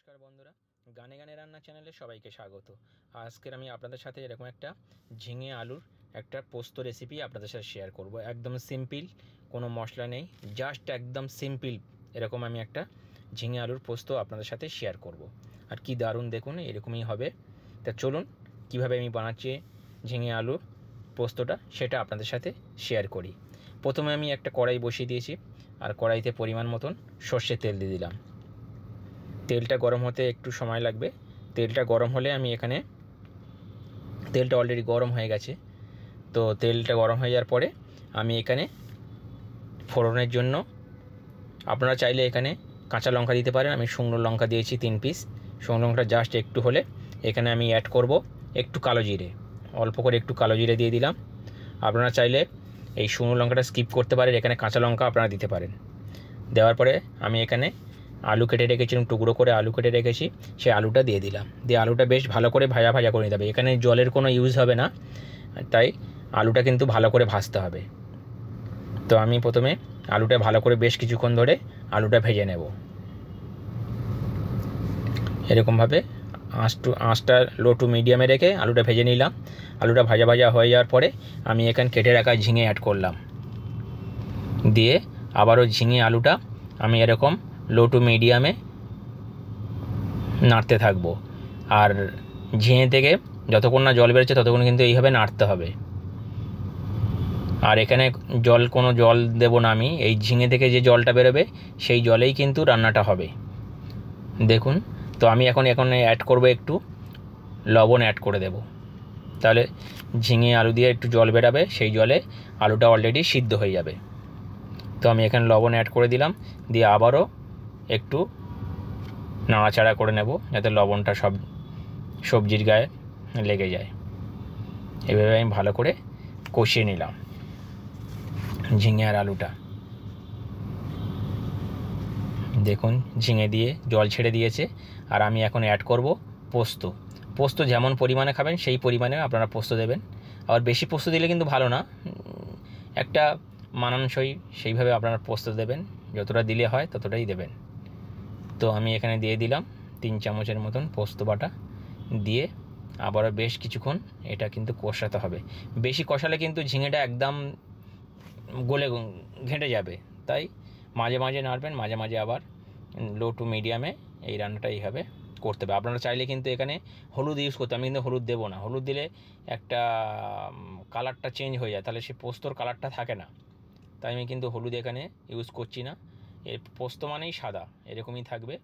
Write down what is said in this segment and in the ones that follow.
নমস্কার বন্ধুরা, গানে গানে রান্না চ্যানেলে সবাইকে স্বাগত। আজকের আমি আপনাদের সাথে এরকম একটা ঝিঙে আলুর একটা পোস্ত রেসিপি আপনাদের সাথে শেয়ার করব। একদম সিম্পল, কোনো মশলা নেই, জাস্ট একদম সিম্পল এরকম আমি একটা ঝিঙে আলুর পোস্ত আপনাদের সাথে শেয়ার করব। আর কি দারুণ, দেখুন এরকমই হবে। তা চলুন কিভাবে আমি বানাচ্ছি ঝিঙে আলুর পোস্তটা সেটা আপনাদের সাথে শেয়ার করি। প্রথমে আমি একটা কড়াই বসিয়ে দিয়েছি, আর কড়াইতে পরিমাণ মতন সর্ষের তেল দিয়ে দিলাম। তেলটা গরম হতে একটু সময় লাগবে। তেলটা গরম হলে আমি এখানে, তেলটা অলরেডি গরম হয়ে গেছে, তো তেলটা গরম হয়ে যাওয়ার পরে আমি এখানে ফোড়নের জন্য আপনারা চাইলে এখানে কাঁচা লঙ্কা দিতে পারেন। আমি শুকনো লঙ্কা দিয়েছি 3 পিস। শুকনো লঙ্কাটা জাস্ট একটু হলে এখানে আমি অ্যাড করব একটু কালো জিরে, অল্প করে একটু কালো জিরে দিয়ে দিলাম। আপনারা চাইলে এই শুকনো লঙ্কাটা স্কিপ করতে পারেন, এখানে কাঁচা লঙ্কা আপনারা দিতে পারেন। দেওয়ার পরে আমি এখানে আলু কেটে রেখেছিলাম, টুকরো করে আলু কেটে রেখেছি, সেই আলুটা দিয়ে দিলাম। দিয়ে আলুটা বেশ ভালো করে ভাজা ভাজা করে নিতে হবে। এখানে জলের কোনো ইউজ হবে না, তাই আলুটা কিন্তু ভালো করে ভাজতে হবে। তো আমি প্রথমে আলুটা ভালো করে বেশ কিছুক্ষণ ধরে আলুটা ভেজে নেব। এরকমভাবে আঁচটা লো টু মিডিয়ামে রেখে আলুটা ভেজে নিলাম। আলুটা ভাজা ভাজা হয়ে যাওয়ার পরে আমি এখানে কেটে রাখা ঝিঙে অ্যাড করলাম। দিয়ে আবারও ঝিঙে আলুটা আমি এরকম লো টু মিডিয়ামে নাড়তে থাকবো। আর ঝিঙে থেকে যতক্ষণ না জল বেরোচ্ছে ততক্ষণ কিন্তু এইভাবে নাড়তে হবে। আর এখানে কোনো জল দেব না, আমি এই ঝিঙে থেকে যে জলটা বেরোবে সেই জলেই কিন্তু রান্নাটা হবে। দেখুন, তো আমি এখন অ্যাড করব একটু লবণ অ্যাড করে দেব, তাহলে ঝিঙে আলু দিয়ে একটু জল বেরাবে, সেই জলে আলুটা অলরেডি সিদ্ধ হয়ে যাবে। তো আমি এখানে লবণ অ্যাড করে দিলাম। দিয়ে আবারও একটু নাড়াচাড়া করে নেব যাতে লবণটা সব সবজির গায়ে লেগে যায়। এভাবে আমি ভালো করে কষিয়ে নিলাম ঝিঙে আর আলুটা। দেখুন ঝিঙে দিয়ে জল ছেড়ে দিয়েছে। আর আমি এখন অ্যাড করব পোস্ত। পোস্ত যেমন পরিমাণে খাবেন সেই পরিমাণে আপনারা পোস্ত দেবেন। আবার বেশি পোস্ত দিলে কিন্তু ভালো না, একটা মানানসই সেইভাবে আপনারা পোস্ত দেবেন, যতটা দিলে হয় ততটাই দেবেন। তো আমি এখানে দিয়ে দিলাম 3 চামচের মতন পোস্ত বাটা। দিয়ে আবারও বেশ কিছুক্ষণ এটা কিন্তু কষাতে হবে। বেশি কষালে কিন্তু ঝিঙেটা একদম গলে ঘেঁটে যাবে, তাই মাঝে মাঝে নাড়বেন, মাঝে মাঝে আবার লো টু মিডিয়ামে এই রান্নাটা এইভাবে করতে হবে। আপনারা চাইলে কিন্তু এখানে হলুদ ইউজ করতে, আমি কিন্তু হলুদ দেবো না। হলুদ দিলে একটা কালারটা চেঞ্জ হয়ে যায়, তাহলে সেই পোস্তর কালারটা থাকে না, তাই আমি কিন্তু হলুদ এখানে ইউজ করছি না। এর পোস্ত মানেই সাদা, এরকমই থাকবে।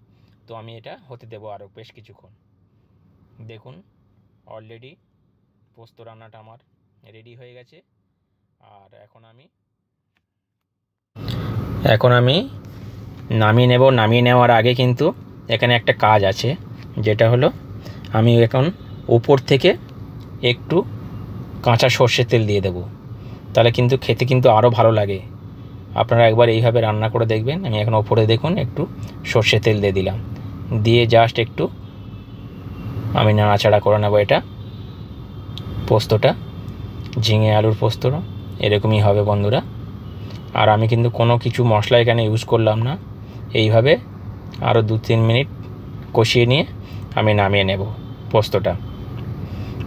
তো আমি এটা হতে দেবো আরও বেশ কিছুক্ষণ। দেখুন অলরেডি পোস্ত রান্নাটা আমার রেডি হয়ে গেছে। আর এখন আমি নামিয়ে নেব। নামিয়ে নেওয়ার আগে কিন্তু এখানে একটা কাজ আছে, যেটা হলো আমি এখন উপর থেকে একটু কাঁচা সর্ষের তেল দিয়ে দেব, তাহলে কিন্তু খেতে কিন্তু আরও ভালো লাগে। আপনারা একবার এইভাবে রান্না করে দেখবেন। আমি এখন ওপরে দেখুন একটু সর্ষের তেল দিয়ে দিলাম। দিয়ে জাস্ট একটু আমি নাড়াচাড়া করে নেব। এটা পোস্তটা, ঝিঙে আলুর পোস্তটা এরকমই হবে বন্ধুরা। আর আমি কিন্তু কোনো কিছু মশলা এখানে ইউজ করলাম না। এইভাবে আরও 2-3 মিনিট কষিয়ে নিয়ে আমি নামিয়ে নেব পোস্তটা,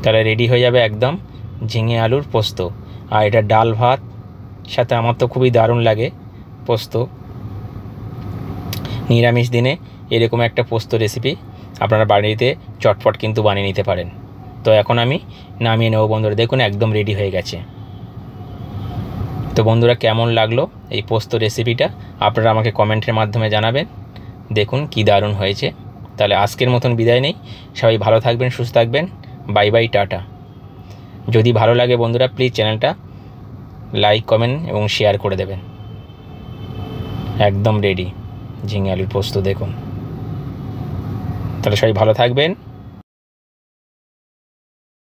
তাহলে রেডি হয়ে যাবে একদম ঝিঙে আলুর পোস্ত। আর এটা ডাল ভাত সাথে আমার তো খুবই দারুণ লাগে পোস্ত। নিরামিষ দিনে এরকম একটা পোস্ত রেসিপি আপনারা বাড়িতে চটপট কিন্তু বানিয়ে নিতে পারেন। তো এখন আমি নামিয়ে নেব বন্ধুরা। দেখুন একদম রেডি হয়ে গেছে। তো বন্ধুরা কেমন লাগলো এই পোস্ত রেসিপিটা আপনারা আমাকে কমেন্টের মাধ্যমে জানাবেন। দেখুন কি দারুণ হয়েছে। তাহলে আজকের মতন বিদায় নেই, সবাই ভালো থাকবেন, সুস্থ থাকবেন। Bye bye, tata. যদি ভালো লাগে বন্ধুরা প্লিজ চ্যানেলটা লাইক, কমেন্ট এবং শেয়ার করে দেবেন। একদম রেডি ঝিঙে আলুর পোস্ত, দেখুন। তাহলে সবাই ভালো থাকবেন।